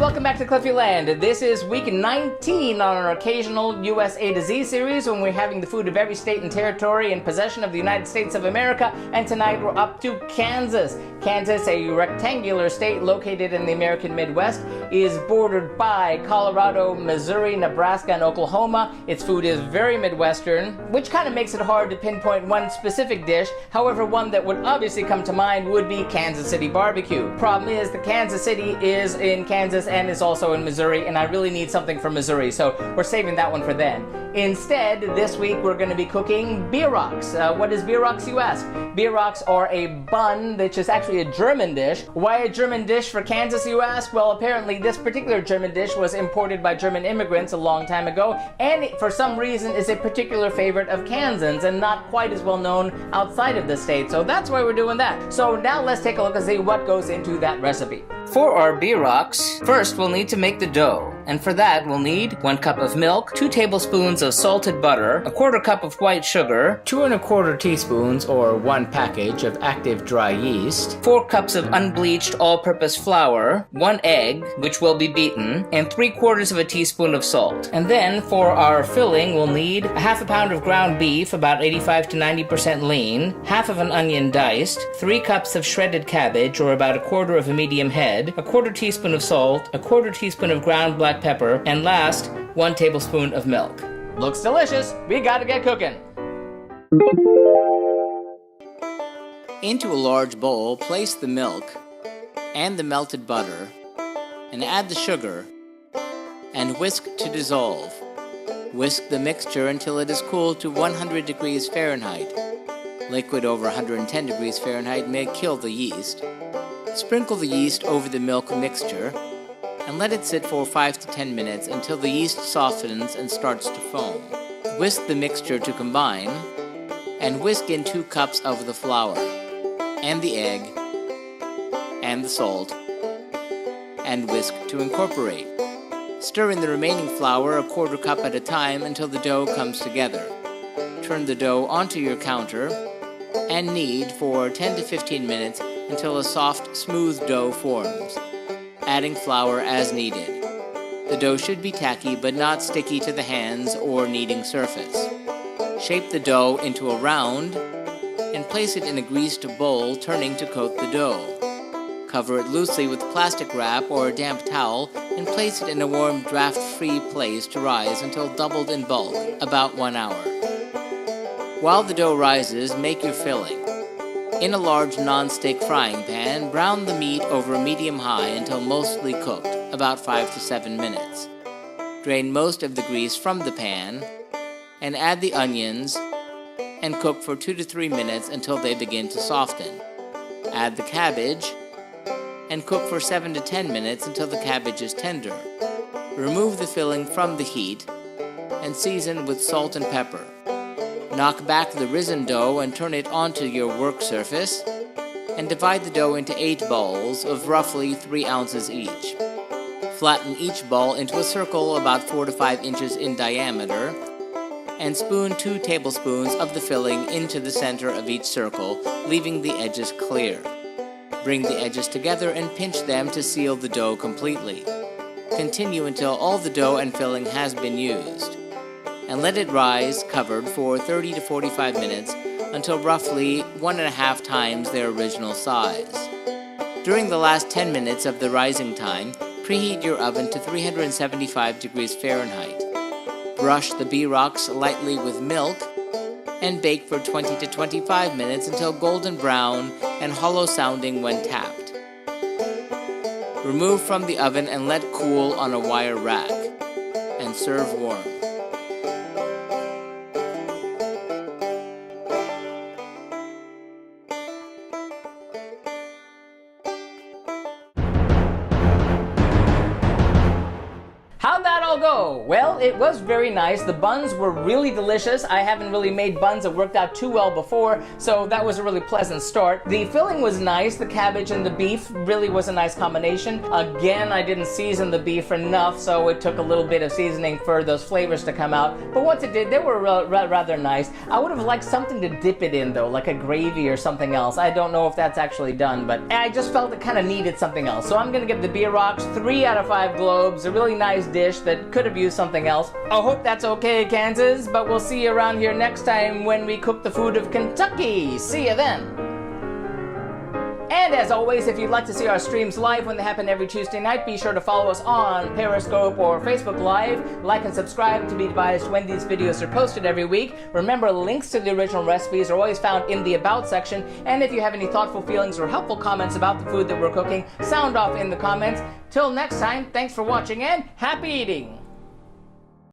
welcome back to Cliffieland. This is week 19 on our occasional US A to Z series when we're having the food of every state and territory in possession of the United States of America, and tonight we're up to Kansas. Kansas, a rectangular state located in the American Midwest, is bordered by Colorado, Missouri, Nebraska, and Oklahoma. Its food is very Midwestern, which kind of makes it hard to pinpoint one specific dish. However, one that would obviously come to mind would be Kansas City barbecue. Problem is, the Kansas City is in Kansas and is also in Missouri, and I really need something from Missouri, so we're saving that one for then. Instead, this week we're going to be cooking Bierocks. What is Bierocks, you ask? Bierocks are a bun, which is actually a German dish. Why a German dish for Kansas, you ask? Well, apparently this particular German dish was imported by German immigrants a long time ago, and it, for some reason, is a particular favorite of Kansans and not quite as well known outside of the state. So that's why we're doing that. So now let's take a look and see what goes into that recipe. For our Bierocks, first we'll need to make the dough, and for that we'll need 1 cup of milk, 2 tablespoons of salted butter, 1/4 cup of white sugar, 2 1/4 teaspoons or 1 package of active dry yeast, 4 cups of unbleached all-purpose flour, 1 egg, which will be beaten, and 3/4 of a teaspoon of salt. And then for our filling we'll need 1/2 pound of ground beef, about 85 to 90% lean, 1/2 of an onion diced, 3 cups of shredded cabbage, or about 1/4 of a medium head, 1/4 teaspoon of salt, 1/4 teaspoon of ground black pepper, and last, 1 tablespoon of milk. Looks delicious. We gotta get cooking. Into a large bowl, place the milk and the melted butter, and add the sugar, and whisk to dissolve. Whisk the mixture until it is cooled to 100 degrees Fahrenheit. Liquid over 110 degrees Fahrenheit may kill the yeast. Sprinkle the yeast over the milk mixture and let it sit for 5 to 10 minutes until the yeast softens and starts to foam. Whisk the mixture to combine and whisk in 2 cups of the flour and the egg and the salt and whisk to incorporate. Stir in the remaining flour 1/4 cup at a time until the dough comes together. Turn the dough onto your counter and knead for 10 to 15 minutes until a soft, smooth dough forms, adding flour as needed. The dough should be tacky but not sticky to the hands or kneading surface. Shape the dough into a round and place it in a greased bowl, turning to coat the dough. Cover it loosely with plastic wrap or a damp towel and place it in a warm, draft-free place to rise until doubled in bulk, about 1 hour. While the dough rises, make your filling. In a large non-stick frying pan, brown the meat over medium-high until mostly cooked, about 5 to 7 minutes. Drain most of the grease from the pan, and add the onions, and cook for 2 to 3 minutes until they begin to soften. Add the cabbage, and cook for 7 to 10 minutes until the cabbage is tender. Remove the filling from the heat, and season with salt and pepper. Knock back the risen dough and turn it onto your work surface, and divide the dough into 8 balls of roughly 3 ounces each. Flatten each ball into a circle about 4 to 5 inches in diameter, and spoon 2 tablespoons of the filling into the center of each circle, leaving the edges clear. Bring the edges together and pinch them to seal the dough completely. Continue until all the dough and filling has been used, and let it rise covered for 30 to 45 minutes until roughly 1.5 times their original size. During the last 10 minutes of the rising time, preheat your oven to 375 degrees Fahrenheit. Brush the Bierocks lightly with milk and bake for 20 to 25 minutes until golden brown and hollow sounding when tapped. Remove from the oven and let cool on a wire rack, and serve warm. How'd that all go? Oh, well, it was very nice. The buns were really delicious. I haven't really made buns that worked out too well before, so that was a really pleasant start. The filling was nice. The cabbage and the beef really was a nice combination. Again, I didn't season the beef enough, so it took a little bit of seasoning for those flavors to come out. But once it did, they were rather nice. I would have liked something to dip it in, though, like a gravy or something else. I don't know if that's actually done, but I just felt it kind of needed something else. So I'm going to give the Bierocks 3 out of 5 globes. A really nice dish that could have used something else. I hope that's okay, Kansas, but we'll see you around here next time when we cook the food of Kentucky. See you then. And as always, if you'd like to see our streams live when they happen every Tuesday night, be sure to follow us on Periscope or Facebook Live. Like and subscribe to be advised when these videos are posted every week. Remember, links to the original recipes are always found in the About section. And if you have any thoughtful feelings or helpful comments about the food that we're cooking, sound off in the comments. Till next time, thanks for watching and happy eating!